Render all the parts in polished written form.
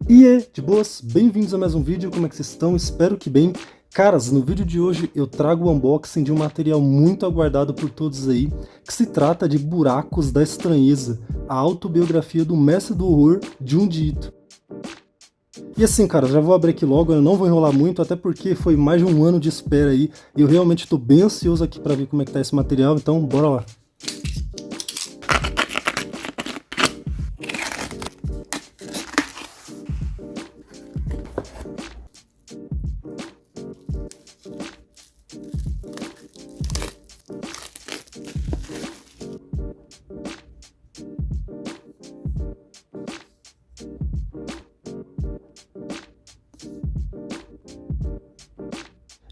E aí, de boas? Bem-vindos a mais um vídeo, como é que vocês estão? Espero que bem. Caras, no vídeo de hoje eu trago o unboxing de um material muito aguardado por todos aí, que se trata de Buracos da Estranheza, a autobiografia do mestre do horror, Junji Ito. E assim, cara, já vou abrir aqui logo, eu não vou enrolar muito, até porque foi mais de um ano de espera aí, e eu realmente estou bem ansioso aqui para ver como é que tá esse material, então bora lá.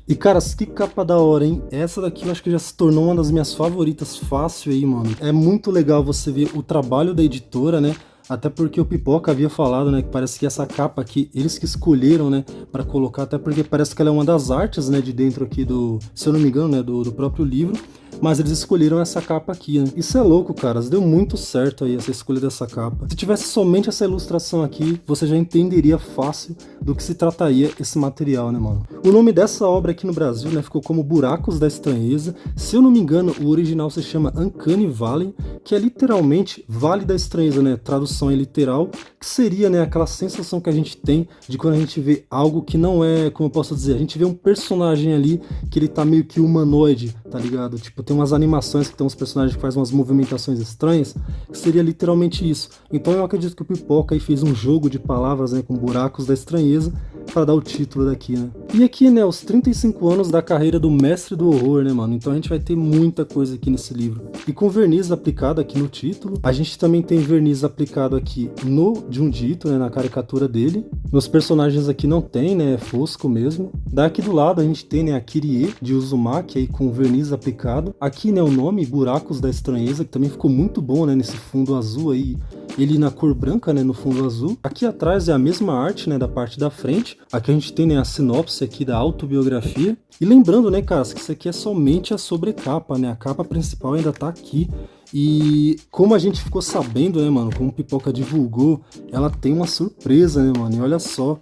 E caras, que capa da hora, hein? Essa daqui eu acho que já se tornou uma das minhas favoritas fácil aí, mano. É muito legal você ver o trabalho da editora, né? Até porque o Pipoca havia falado, né, que parece que essa capa aqui, eles que escolheram, né, pra colocar, até porque parece que ela é uma das artes, né, de dentro aqui do, se eu não me engano, né, do próprio livro. Mas eles escolheram essa capa aqui, né? Isso é louco, caras. Deu muito certo aí essa escolha dessa capa. Se tivesse somente essa ilustração aqui, você já entenderia fácil do que se trataria esse material, né, mano? O nome dessa obra aqui no Brasil, né, ficou como Buracos da Estranheza. Se eu não me engano, o original se chama Uncanny Valley, que é literalmente Vale da Estranheza, né? Tradução é literal, que seria, né, aquela sensação que a gente tem de quando a gente vê algo que não é, como eu posso dizer, a gente vê um personagem ali que ele tá meio que humanoide, tá ligado? Tipo, tem umas animações que tem uns personagens que fazem umas movimentações estranhas, que seria literalmente isso. Então eu acredito que o Pipoca aí fez um jogo de palavras, né, com Buracos da Estranheza, para dar o título daqui, né? E aqui, né, os 35 anos da carreira do mestre do horror, né, mano? Então a gente vai ter muita coisa aqui nesse livro. E com verniz aplicado aqui no título, a gente também tem verniz aplicado aqui no Junji Ito, né, na caricatura dele. Nos personagens aqui não tem, né, é fosco mesmo. Daqui do lado a gente tem, né, a Kirie de Uzumaki aí com verniz aplicado. Aqui, né, o nome Buracos da Estranheza, que também ficou muito bom, né, nesse fundo azul aí. Ele na cor branca, né, no fundo azul. Aqui atrás é a mesma arte, né, da parte da frente. Aqui a gente tem, né, a sinopse aqui da autobiografia. E lembrando, né, caras, que isso aqui é somente a sobrecapa, né? A capa principal ainda tá aqui. E como a gente ficou sabendo, né, mano, como o Pipoca divulgou, ela tem uma surpresa, né, mano? E olha só,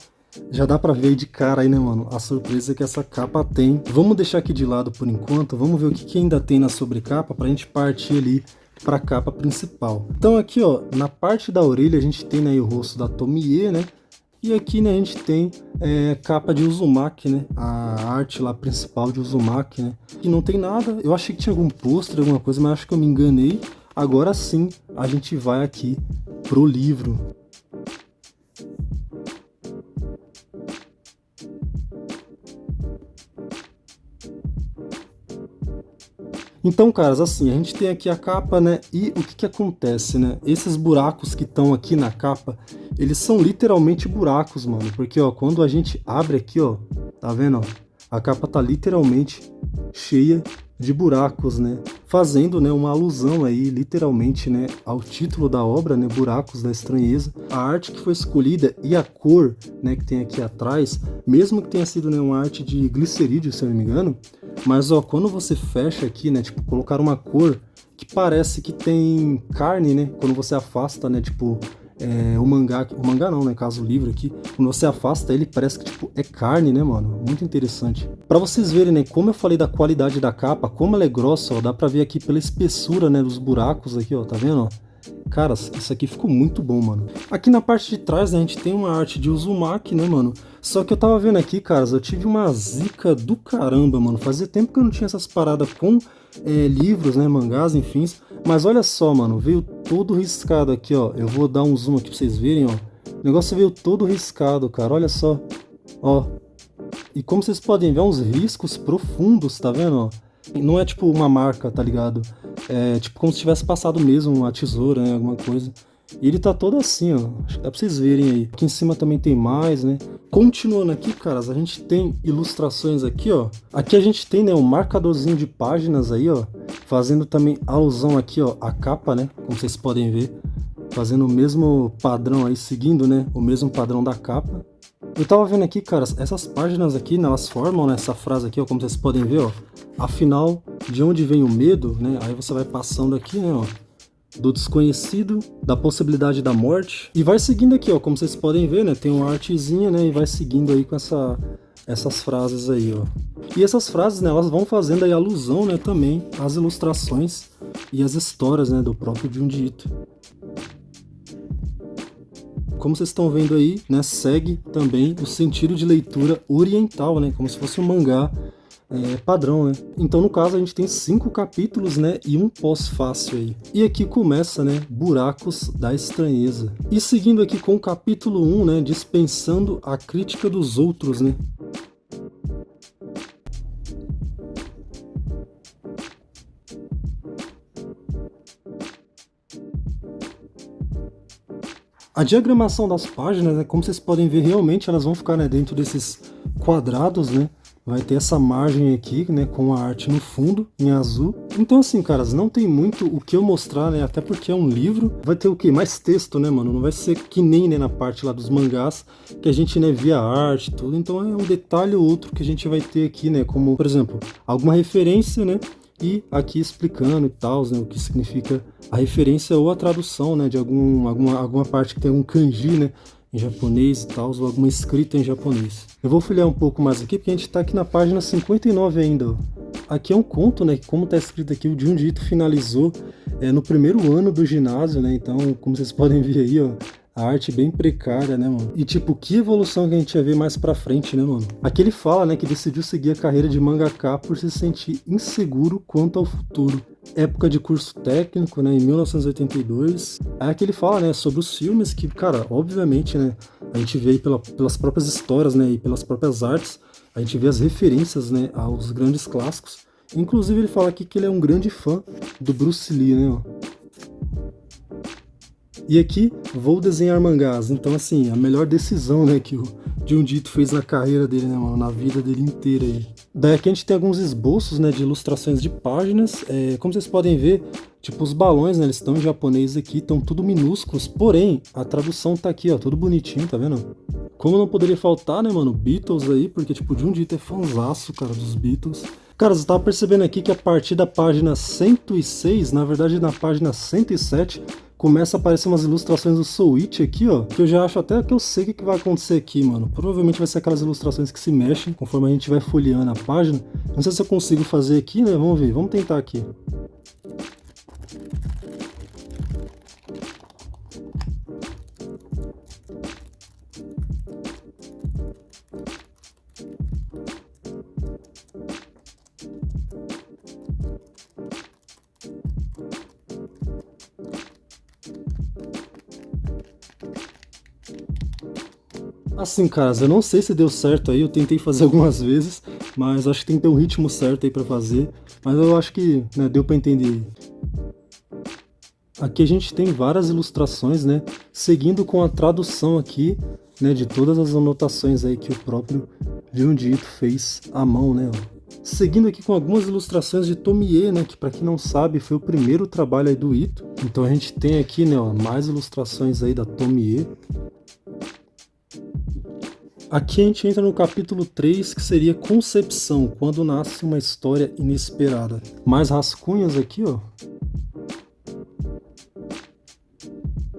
já dá pra ver aí de cara aí, né, mano, a surpresa que essa capa tem. Vamos deixar aqui de lado por enquanto, vamos ver o que ainda tem na sobrecapa pra gente partir ali para a capa principal. Então aqui, ó, na parte da orelha a gente tem, né, o rosto da Tomie, né? E aqui, né, a gente tem capa de Uzumaki, né? A arte lá principal de Uzumaki, né? E não tem nada. Eu achei que tinha algum pôster, alguma coisa, mas acho que eu me enganei. Agora sim, a gente vai aqui pro livro. Então, caras, assim, a gente tem aqui a capa, né, e o que acontece, né, esses buracos que estão aqui na capa, eles são literalmente buracos, mano, porque, ó, quando a gente abre aqui, ó, tá vendo, ó, a capa tá literalmente cheia de buracos, né, fazendo, né, uma alusão aí, literalmente, né, ao título da obra, né, Buracos da Estranheza. A arte que foi escolhida e a cor, né, que tem aqui atrás, mesmo que tenha sido, né, uma arte de glicerídeo, se eu não me engano, mas ó, quando você fecha aqui, né, tipo, colocar uma cor que parece que tem carne, né, quando você afasta, né, tipo, o mangá não, né, caso o livro aqui, quando você afasta ele parece que, tipo, é carne, né, mano, muito interessante. Pra vocês verem, né, como eu falei da qualidade da capa, como ela é grossa, ó, dá pra ver aqui pela espessura, né, dos buracos aqui, ó, tá vendo, ó? Caras, isso aqui ficou muito bom, mano. Aqui na parte de trás, né, a gente tem uma arte de Uzumaki, né, mano? Só que eu tava vendo aqui, caras, eu tive uma zica do caramba, mano. Fazia tempo que eu não tinha essas paradas com livros, né, mangás, enfim. Mas olha só, mano, veio todo riscado aqui, ó. Eu vou dar um zoom aqui pra vocês verem, ó. O negócio veio todo riscado, cara, olha só. Ó. E como vocês podem ver, uns riscos profundos, tá vendo, ó? Não é tipo uma marca, tá ligado? É tipo como se tivesse passado mesmo uma tesoura, né, alguma coisa. E ele tá todo assim, ó. Acho que dá pra vocês verem aí. Aqui em cima também tem mais, né? Continuando aqui, caras, a gente tem ilustrações aqui, ó. Aqui a gente tem, né, um marcadorzinho de páginas aí, ó. Fazendo também alusão aqui, ó, à capa, né? Como vocês podem ver. Fazendo o mesmo padrão aí, seguindo, né? O mesmo padrão da capa. Eu tava vendo aqui, cara, essas páginas aqui, né, elas formam, né, essa frase aqui, ó, como vocês podem ver, ó. Afinal, de onde vem o medo, né? Aí você vai passando aqui, né, ó. do desconhecido, da possibilidade da morte. E vai seguindo aqui, ó, como vocês podem ver, né? Tem uma artezinha, né? E vai seguindo aí com essas frases aí, ó. E essas frases, né, elas vão fazendo aí alusão, né, também às ilustrações e às histórias, né, do próprio Junji Ito. Como vocês estão vendo aí, né, segue também o sentido de leitura oriental, né, como se fosse um mangá padrão, né? Então, no caso, a gente tem 5 capítulos, né, e um pós-fácil aí. E aqui começa, né, Buracos da Estranheza. E seguindo aqui com o capítulo 1, né, dispensando a crítica dos outros, né? A diagramação das páginas, né, como vocês podem ver, realmente elas vão ficar, né, dentro desses quadrados, né? Vai ter essa margem aqui, né, com a arte no fundo, em azul. Então, assim, caras, não tem muito o que eu mostrar, né, até porque é um livro. Vai ter o quê? Mais texto, né, mano? Não vai ser que nem, né, na parte lá dos mangás, que a gente, né, via a arte e tudo. Então é um detalhe ou outro que a gente vai ter aqui, né, como, por exemplo, alguma referência, né, e aqui explicando e tal, né, o que significa a referência ou a tradução, né, de alguma parte que tem algum kanji, né, em japonês e tal, ou alguma escrita em japonês. Eu vou folhear um pouco mais aqui, porque a gente está aqui na página 59 ainda, ó. Aqui é um conto, né, que como está escrito aqui, o Junji Ito finalizou no primeiro ano do ginásio, né, então, como vocês podem ver aí, ó, a arte bem precária, né, mano? E tipo, que evolução que a gente ia ver mais pra frente, né, mano? Aqui ele fala, né, que decidiu seguir a carreira de mangaka por se sentir inseguro quanto ao futuro. Época de curso técnico, né, em 1982. Aí aqui ele fala, né, sobre os filmes que, cara, obviamente, né, a gente vê aí pelas próprias histórias, né, e pelas próprias artes, a gente vê as referências, né, aos grandes clássicos. Inclusive ele fala aqui que ele é um grande fã do Bruce Lee, né, ó. E aqui, vou desenhar mangás. Então, assim, a melhor decisão, né, que o Junji Ito fez na carreira dele, né, mano, na vida dele inteira aí. Daí aqui a gente tem alguns esboços, né, de ilustrações de páginas. Como vocês podem ver, tipo, os balões, né, eles estão em japonês aqui, estão tudo minúsculos. Porém, a tradução tá aqui, ó, tudo bonitinho, tá vendo? Como não poderia faltar, né, mano, Beatles aí, porque, tipo, o Junji Ito é fãzaço, cara, dos Beatles. Cara, você tava percebendo aqui que a partir da página 106, na verdade na página 107, começa a aparecer umas ilustrações do Soul Eat aqui, ó, que eu já acho até que eu sei o que vai acontecer aqui, mano. Provavelmente vai ser aquelas ilustrações que se mexem conforme a gente vai folheando a página. Não sei se eu consigo fazer aqui, né? Vamos ver, vamos tentar aqui. Assim, caras, eu não sei se deu certo aí, eu tentei fazer algumas vezes, mas acho que tem que ter um ritmo certo aí pra fazer, mas eu acho que, né, deu pra entender. Aqui a gente tem várias ilustrações, né, seguindo com a tradução aqui, né, de todas as anotações aí que o próprio Junji Ito fez à mão, né, ó. Seguindo aqui com algumas ilustrações de Tomie, né, que para quem não sabe foi o primeiro trabalho aí do Ito. Então a gente tem aqui, né, ó, mais ilustrações aí da Tomie. Aqui a gente entra no capítulo 3, que seria Concepção, quando nasce uma história inesperada. Mais rascunhos aqui, ó.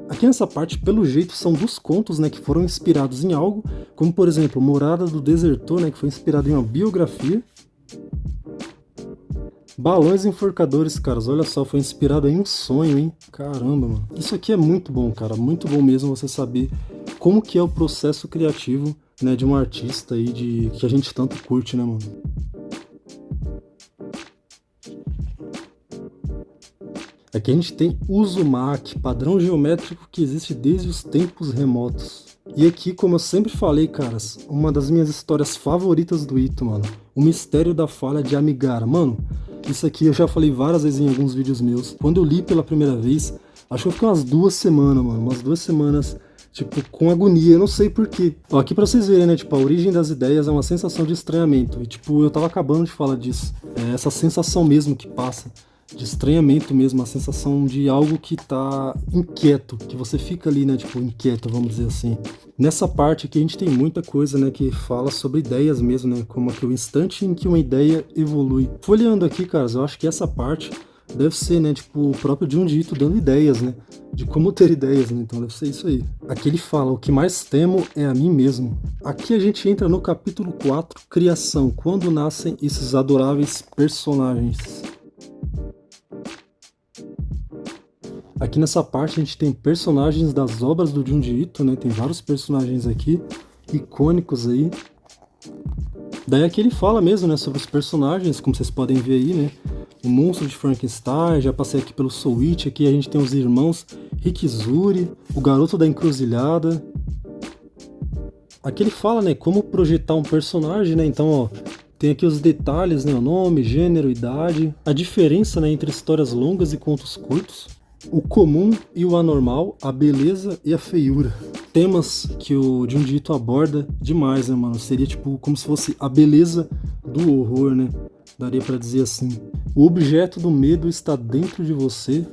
Aqui nessa parte, pelo jeito, são dos contos, né, que foram inspirados em algo, como por exemplo, Morada do Desertor, né, que foi inspirado em uma biografia. Balões Enforcadores, caras, olha só, foi inspirado em um sonho, hein? Caramba, mano. Isso aqui é muito bom, cara, muito bom mesmo você saber como que é o processo criativo, né, de um artista aí que a gente tanto curte, né, mano? Aqui a gente tem Uzumaki, padrão geométrico que existe desde os tempos remotos. E aqui, como eu sempre falei, caras, uma das minhas histórias favoritas do Ito, mano. O Mistério da Falha de Amigara. Mano, isso aqui eu já falei várias vezes em alguns vídeos meus. Quando eu li pela primeira vez, acho que eu fiquei umas 2 semanas, mano. Umas 2 semanas, tipo, com agonia, eu não sei porquê. Ó, aqui pra vocês verem, né, tipo, a origem das ideias é uma sensação de estranhamento. E, tipo, eu tava acabando de falar disso. É essa sensação mesmo que passa. De estranhamento mesmo, a sensação de algo que tá inquieto, que você fica ali, né, tipo, inquieto, vamos dizer assim. Nessa parte aqui a gente tem muita coisa, né, que fala sobre ideias mesmo, né, como aqui o instante em que uma ideia evolui. Folheando aqui, caras, eu acho que essa parte Deve ser, né, tipo, o próprio Junji Ito dando ideias, né, de como ter ideias, né, então deve ser isso aí. Aqui ele fala, o que mais temo é a mim mesmo. Aqui a gente entra no capítulo 4, Criação, quando nascem esses adoráveis personagens. Aqui nessa parte a gente tem personagens das obras do Junji Ito, né, tem vários personagens aqui, icônicos aí. Daí aqui ele fala mesmo, né, sobre os personagens, como vocês podem ver aí, né, o Monstro de Frankenstein, já passei aqui pelo Soul Witch, aqui a gente tem os irmãos Rikizuri, o Garoto da Encruzilhada. Aqui ele fala, né, como projetar um personagem, né, então, ó, tem aqui os detalhes, né, o nome, gênero, idade, a diferença, né, entre histórias longas e contos curtos, o comum e o anormal, a beleza e a feiura. Temas que o Junji Ito aborda demais, né, mano? Seria tipo como se fosse a beleza do horror, né? Daria pra dizer assim. O objeto do medo está dentro de você,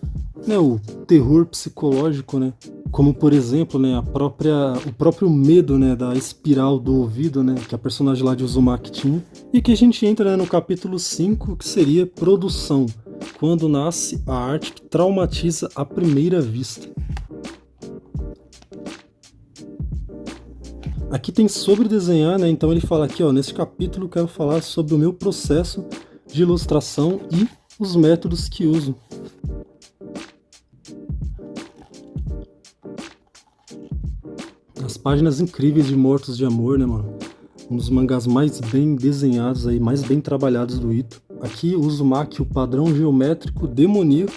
né? O terror psicológico, né? Como por exemplo, né, o próprio medo, né, da espiral do ouvido, né, que a personagem lá de Uzumaki tinha. E que a gente entra, né, no capítulo 5, que seria produção, quando nasce a arte que traumatiza à primeira vista. Aqui tem sobre desenhar, né? Então ele fala aqui, ó, nesse capítulo eu quero falar sobre o meu processo de ilustração e os métodos que uso. As páginas incríveis de Mortos de Amor, né, mano? Um dos mangás mais bem desenhados aí, mais bem trabalhados do Ito. Aqui o Uzumaki, o padrão geométrico demoníaco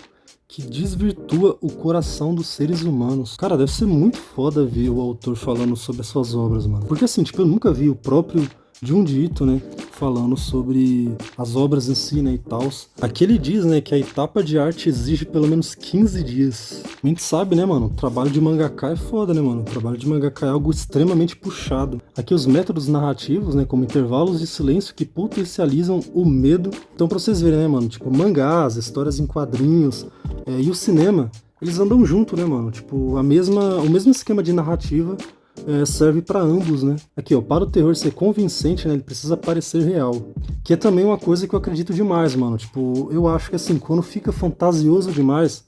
que desvirtua o coração dos seres humanos. Cara, deve ser muito foda ver o autor falando sobre as suas obras, mano. Porque assim, tipo, eu nunca vi o próprio Junji Ito, né, falando sobre as obras em si, né, e tal. Aqui ele diz, né, que a etapa de arte exige pelo menos 15 dias. A gente sabe, né, mano, o trabalho de mangaka é foda, né, mano? O trabalho de mangaka é algo extremamente puxado. Aqui os métodos narrativos, né, como intervalos de silêncio que potencializam o medo. Então pra vocês verem, né, mano, tipo, mangás, histórias em quadrinhos, e o cinema, eles andam junto, né, mano? Tipo, o mesmo esquema de narrativa serve para ambos, né? Aqui, ó, para o terror ser convincente, né, ele precisa parecer real. Que é também uma coisa que eu acredito demais, mano. Tipo, eu acho que assim, quando fica fantasioso demais,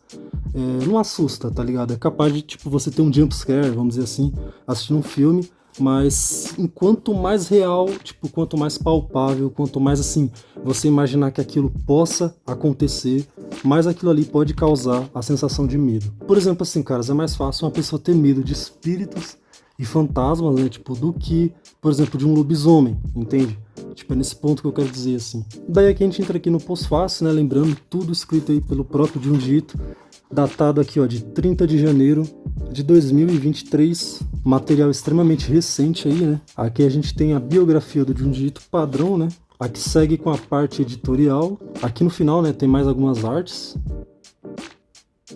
não assusta, tá ligado? É capaz de, tipo, você ter um jumpscare, vamos dizer assim, assistindo um filme, mas enquanto mais real, tipo, quanto mais palpável, quanto mais assim, você imaginar que aquilo possa acontecer, mais aquilo ali pode causar a sensação de medo. Por exemplo, assim, caras, é mais fácil uma pessoa ter medo de espíritos e fantasmas, né, tipo, do que, por exemplo, de um lobisomem, entende? Tipo, é nesse ponto que eu quero dizer, assim. Daí aqui a gente entra aqui no pós-fácil, né, lembrando tudo escrito aí pelo próprio Junji Ito, datado aqui, ó, de 30 de janeiro de 2023, material extremamente recente aí, né? Aqui a gente tem a biografia do Junji Ito padrão, né? Aqui segue com a parte editorial. Aqui no final, né, tem mais algumas artes.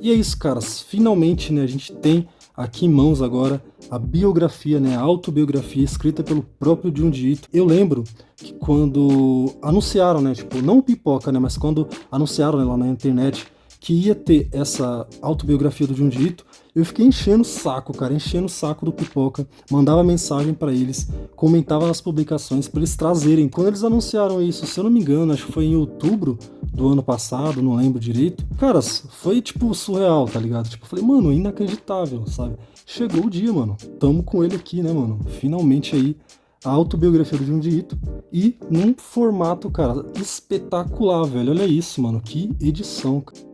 E é isso, caras. Finalmente, né, a gente tem aqui em mãos agora a biografia, né, a autobiografia escrita pelo próprio Junji Ito. Eu lembro que quando anunciaram, né, tipo, não o Pipoca, né, mas quando anunciaram, né, lá na internet que ia ter essa autobiografia do Junji Ito, eu fiquei enchendo o saco, cara, enchendo o saco do Pipoca, mandava mensagem pra eles, comentava nas publicações pra eles trazerem. Quando eles anunciaram isso, se eu não me engano, acho que foi em outubro do ano passado, não lembro direito. Caras, foi tipo surreal, tá ligado? Tipo, eu falei, mano, inacreditável, sabe? Chegou o dia, mano. Tamo com ele aqui, né, mano? Finalmente aí a autobiografia do Junji Ito e num formato, cara, espetacular, velho. Olha isso, mano, que edição, cara.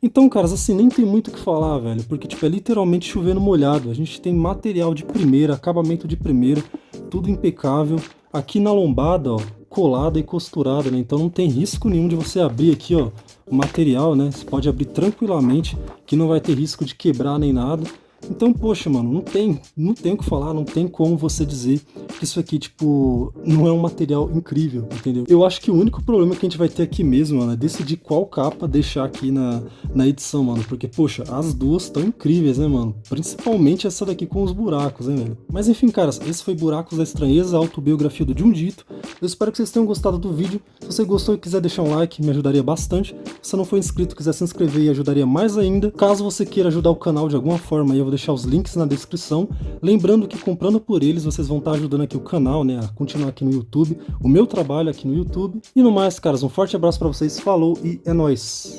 Então, caras, assim, nem tem muito o que falar, velho, porque, tipo, é literalmente chovendo molhado. A gente tem material de primeira, acabamento de primeira, tudo impecável. Aqui na lombada, ó, colada e costurada, né? Então não tem risco nenhum de você abrir aqui, ó, o material, né? Você pode abrir tranquilamente, que não vai ter risco de quebrar nem nada. Então, poxa, mano, não tem o que falar, não tem como você dizer que isso aqui, tipo, não é um material incrível, entendeu? Eu acho que o único problema que a gente vai ter aqui mesmo, mano, é decidir qual capa deixar aqui na edição, mano, porque, poxa, as duas estão incríveis, né, mano? Principalmente essa daqui com os buracos, né, velho? Mas enfim, caras, esse foi Buracos da Estranheza, a autobiografia do Junji Ito. Eu espero que vocês tenham gostado do vídeo. Se você gostou e quiser deixar um like, me ajudaria bastante. Se você não for inscrito, quiser se inscrever e ajudaria mais ainda. Caso você queira ajudar o canal de alguma forma, aí eu vou deixar deixar os links na descrição. Lembrando que comprando por eles, vocês vão estar ajudando aqui o canal, né, a continuar aqui no YouTube, o meu trabalho aqui no YouTube. E no mais, caras, um forte abraço pra vocês, falou e é nóis!